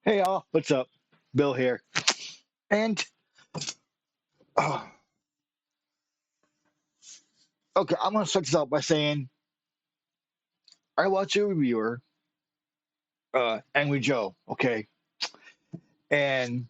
Hey y'all, what's up? Bill here. And uh, okay, I'm gonna start this out by saying I watched a reviewer, Angry Joe, okay, and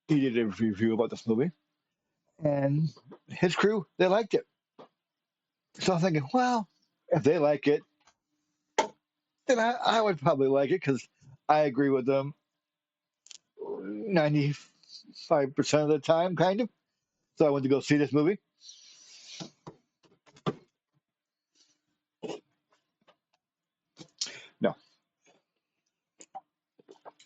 he did a review about this movie, and his crew they liked it. So I'm thinking, well, if they like it, then I would probably like it because I agree with them 95% of the time, kind of. So I went to go see this movie. No,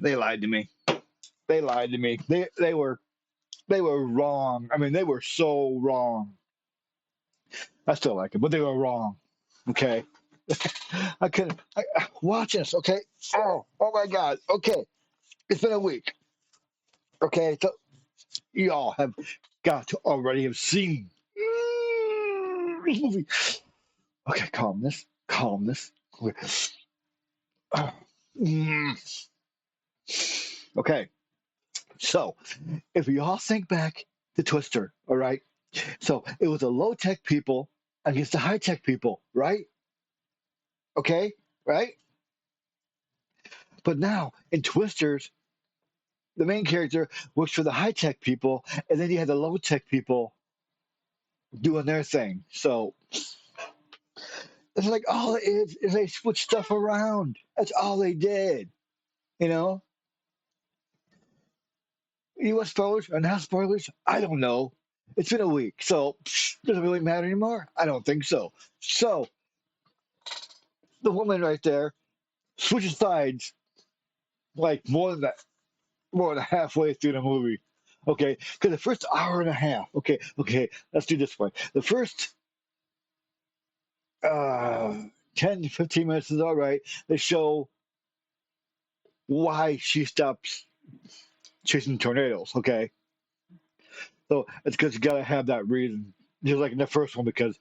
they lied to me. They lied to me. They were wrong. I mean, they were so wrong. I still like it, but they were wrong. Okay, I couldn't watch this. Okay, oh my God. Okay, it's been a week. Okay, so y'all have got to already have seen this movie. Okay, calmness, calmness. Okay. Mm. Okay, so if we all think back to Twister, all right. So it was the low tech people against the high tech people, right? Okay, right. But now in Twisters, the main character works for the high tech people, and then you had the low tech people doing their thing. So it's like all it is they switch stuff around. That's all they did. You know, you want spoilers or not spoilers? I don't know. It's been a week, so does it really matter anymore? I don't think so. So the woman right there switches sides like more than halfway through the movie. Okay, because the first hour and a half. Okay, let's do this way. The first uh 10 to 15 minutes is all right. They show why she stops chasing tornadoes. Okay, so it's because you gotta have that reason, just like in the first one, because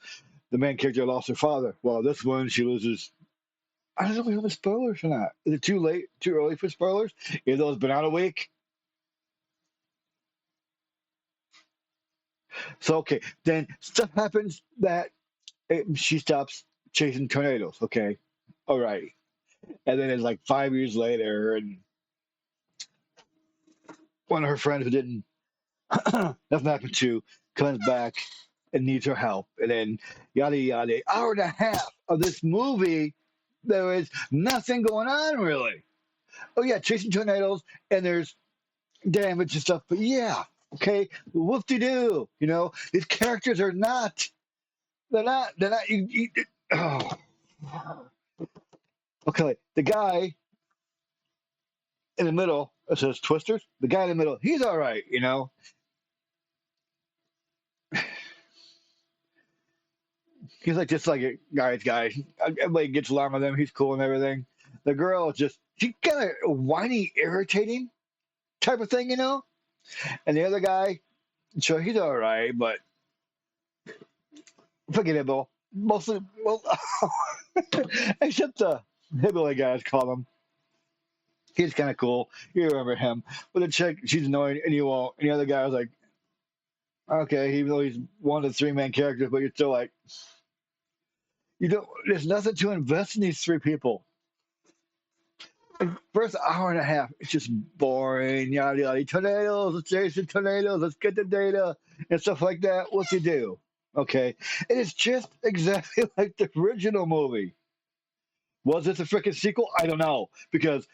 the main character lost her father. Well, this one she loses. I don't know if we have the spoilers or not. Is it too late, too early for spoilers? Even though it's been out a week. So okay, then stuff happens that she stops chasing tornadoes. Okay, all right, and then it's like 5 years later, and one of her friends who didn't nothing happened to comes back and needs her help, and then yada yada. Hour and a half of this movie, there is nothing going on really. Oh yeah, chasing tornadoes, and there's damage and stuff. But yeah, okay, whoop de doo. You know, these characters are not. They're not. Oh, okay. The guy in the middle, it says Twisters. The guy in the middle, he's all right. You know, he's like just like a guy's guy. Everybody gets along with him. He's cool and everything. The girl is just she kind of whiny, irritating type of thing, you know. And the other guy, sure, he's all right, but forgettable. Mostly, well, except the hillbilly guys call him. He's kind of cool. You remember him. But the chick, she's annoying, and you won't. And the other guy was like, okay, even though he's one of the three main characters, but you're still like, you don't. There's nothing to invest in these three people. First hour and a half, it's just boring, yada yada. Tornadoes, let's chase the tornadoes, let's get the data and stuff like that. What's he do? Okay, it is just exactly like the original movie. Was this a freaking sequel? I don't know because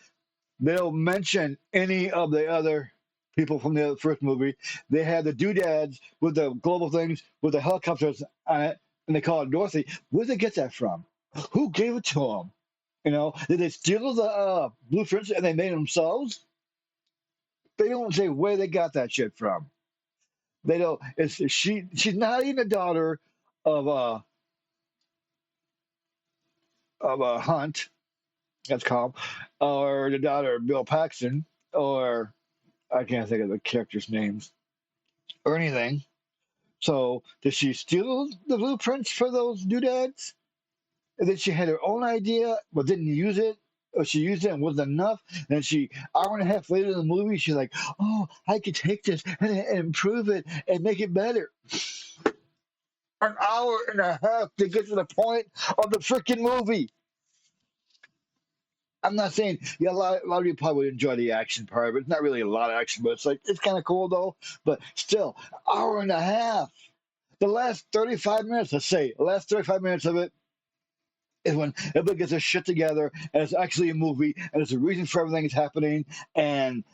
they don't mention any of the other people from the first movie. They had the doodads with the global things with the helicopters on it, and they call it Dorothy. Where did they get that from? Who gave it to them? You know, did they steal the blueprints and they made them themselves? They don't say where they got that shit from. They don't. It's she. She's not even a daughter of Hunt. That's called, or the daughter of Bill Paxton, or I can't think of the characters' names or anything. So did she steal the blueprints for those doodads? And then she had her own idea but didn't use it. she used it and wasn't enough. And she, hour and a half later in the movie, she's like, "Oh, I could take this and improve it and make it better." An hour and a half to get to the point of the freaking movie. I'm not saying, yeah, a lot of you probably would enjoy the action part of it. It's not really a lot of action, but it's like it's kind of cool though. But still, hour and a half. The last 35 minutes, let's say, the last 35 minutes of it is when everybody gets their shit together and it's actually a movie and there's a reason for everything that's happening and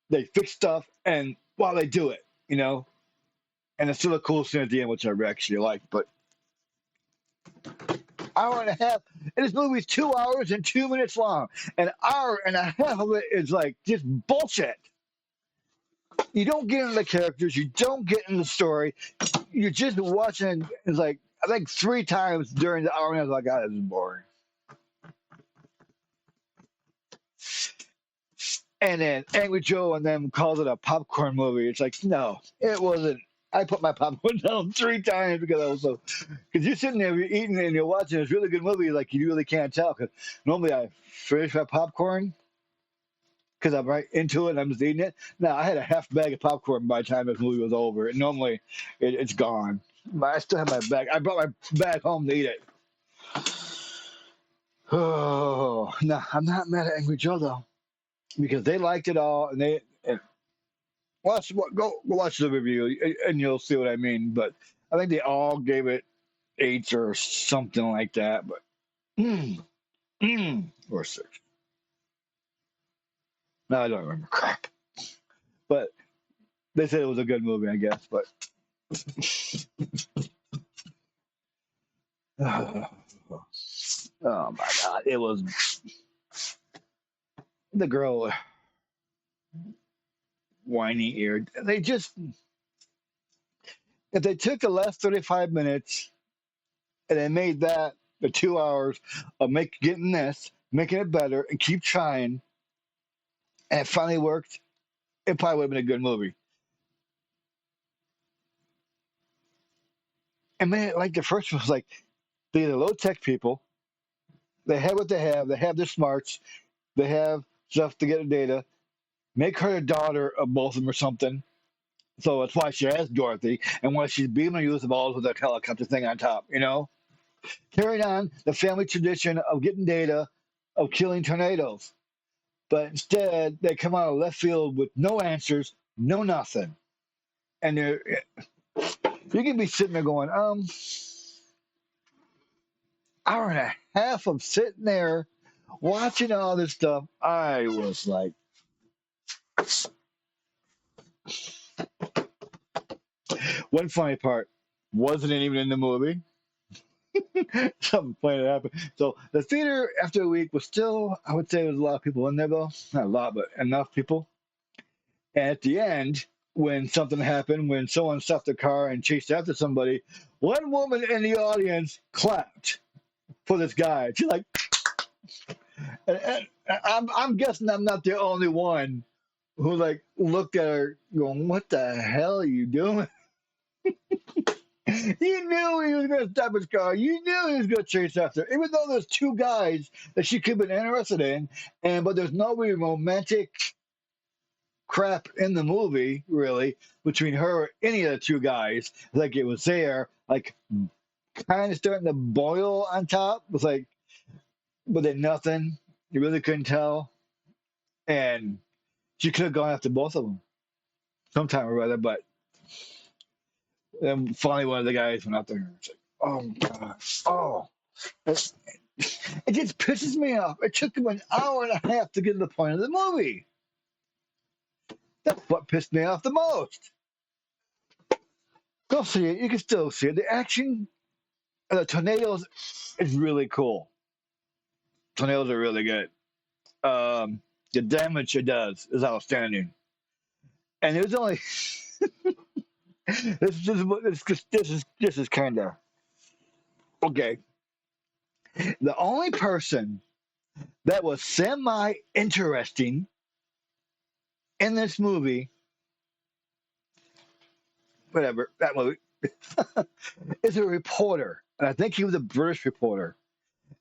they fix stuff and while they do it, you know. And it's still a cool scene at the end, which I actually like. But hour and a half, and this movie's 2 hours and 2 minutes long. An hour and a half of it is like just bullshit. You don't get into the characters, you don't get into the story. You're just watching. It's like I think 3 times during the hour and a half, I was like, God, this is boring. And then Angry Joe and them calls it a popcorn movie. It's like, no, it wasn't. I put my popcorn down 3 times because I was so. Because you're sitting there, you're eating, and you're watching this really good movie, like you really can't tell. Because normally I finish my popcorn because I'm right into it and I'm just eating it. Now I had a half bag of popcorn by the time this movie was over, and normally it's gone. But I still have my bag. I brought my bag home to eat it. Oh, no, I'm not mad at Angry Joe though because they liked it all, and they and watch what go watch the review and you'll see what I mean. But I think they all gave it eights or something like that. But mm, or six. No, I don't remember crap. But they said it was a good movie, I guess. But oh my god, it was the girl whiny eared. They just if they took the last 35 minutes and they made that the 2 hours of getting this, making it better, and keep trying, and it finally worked, it probably would have been a good movie. And man, like the first one was like they're the low tech people. They have what they have. They have their smarts. They have stuff to get the data. Make her the daughter of both of them or something. So that's why she has Dorothy, and why she's beaming use of all with that helicopter thing on top. You know, carrying on the family tradition of getting data of killing tornadoes. But instead, they come out of left field with no answers, no nothing, and you can be sitting there going, hour and a half of sitting there watching all this stuff. I was like, one funny part wasn't even in the movie. Something funny that happened. So the theater after a week was still, I would say, there was a lot of people in there though. Not a lot, but enough people. And at the end, when something happened, when someone stopped the car and chased after somebody, one woman in the audience clapped for this guy. She's like, and I'm guessing I'm not the only one who like looked at her going, "What the hell are you doing?" You knew he was going to stop his car. You knew he was going to chase after her. Even though there's two guys that she could have been interested in, and but there's no really romantic crap in the movie really between her or any of the two guys. Like it was there, like kind of starting to boil on top. It was like, but then nothing. You really couldn't tell, and she could have gone after both of them sometime or other. But then finally, one of the guys went out there. And it's like, oh god, oh. It, it just pisses me off. It took him an hour and a half to get to the point of the movie. That's what pissed me off the most. Go see it. You can still see it. The action and the tornadoes is really cool. Tornadoes are really good. The damage it does is outstanding. And it was only this is kind of okay. The only person that was semi interesting in this movie, whatever that movie, is a reporter, and I think he was a British reporter.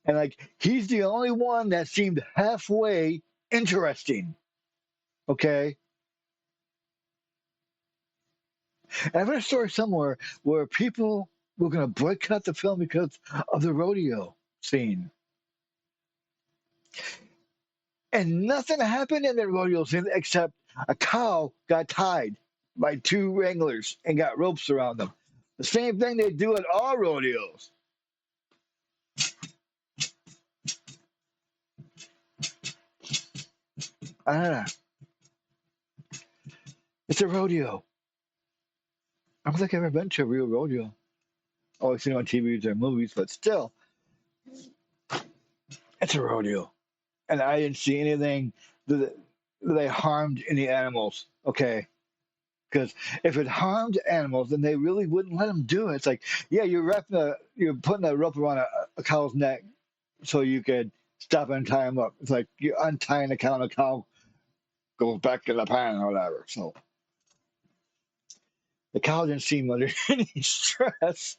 And like he's the only one that seemed halfway interesting. Okay. And I read a story somewhere where people were going to boycott the film because of the rodeo scene. And nothing happened in the rodeo scene except a cow got tied by two wranglers and got ropes around them. The same thing they do at all rodeos. Ah, it's a rodeo. I don't think I've ever been to a real rodeo. Always seen it on TVs or movies, but still, it's a rodeo. And I didn't see anything that they harmed any animals. Okay. Because if it harmed animals, then they really wouldn't let them do it. It's like, yeah, you're putting a rope around a cow's neck so you could stop and tie him up. It's like you're untying the cow, and the cow goes back in the pan or whatever. So the cow didn't seem under any stress.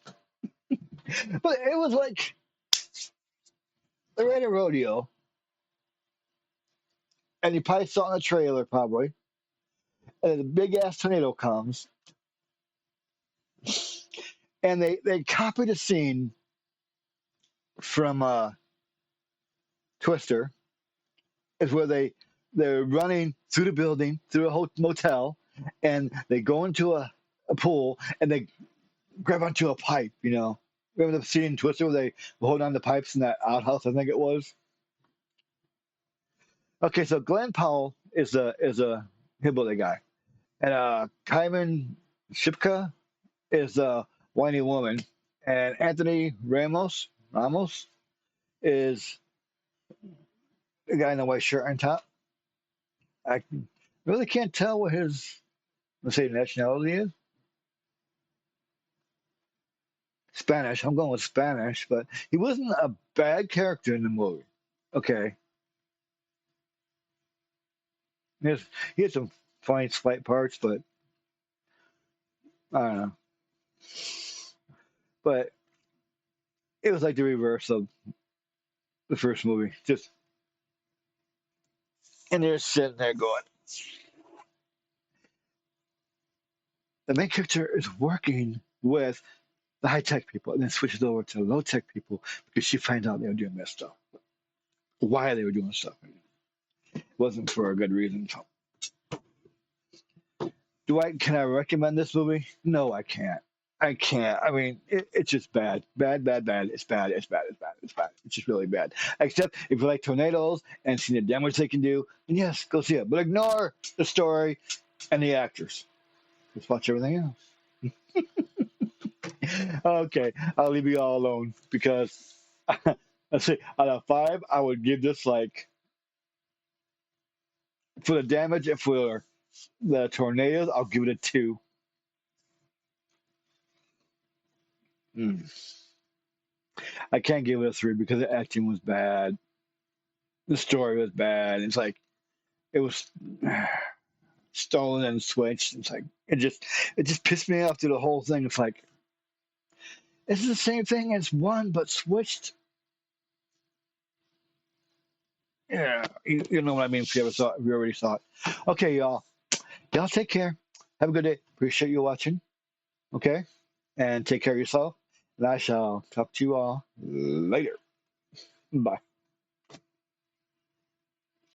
But it was like they're at a rodeo, and you probably saw it in a trailer, probably. And a big ass tornado comes, and they copied a scene from Twister, is where they're running through the building, through a motel, and they go into a pool and they grab onto a pipe. Remember the scene in Twister where they hold on to pipes in that outhouse? I think it was. Okay, so Glenn Powell is a hillbilly guy, and Kaiman Shipka is a whiny woman, and Anthony Ramos is the guy in the white shirt on top. I really can't tell what his, let's say, nationality is. Spanish. I'm going with Spanish, but he wasn't a bad character in the movie. Okay, he he had some funny slight parts, but I don't know. But it was like the reverse of the first movie. Just and they're sitting there going, the main character is working with the high tech people, and then switches over to low tech people because she finds out they were doing this stuff. Why they were doing stuff. It wasn't for a good reason. So, can I recommend this movie? No, I can't. I can't. I mean, it's just bad. Bad, bad, bad. It's bad. It's bad. It's bad. It's bad. It's just really bad. Except if you like tornadoes and see the damage they can do, then yes, go see it. But ignore the story and the actors. Just watch everything else. Okay, I'll leave you all alone because let's see, out of five, I would give this like for the damage and for the tornadoes, I'll give it a two. Mm. I can't give it a three because the acting was bad, the story was bad. It's like it was stolen and switched. It's like it just pissed me off through the whole thing. It's like it's the same thing as one but switched. Yeah, you know what I mean. If you already saw it. Okay, y'all. Y'all take care. Have a good day. Appreciate you watching. Okay, and take care of yourself. And I shall talk to you all later. Bye.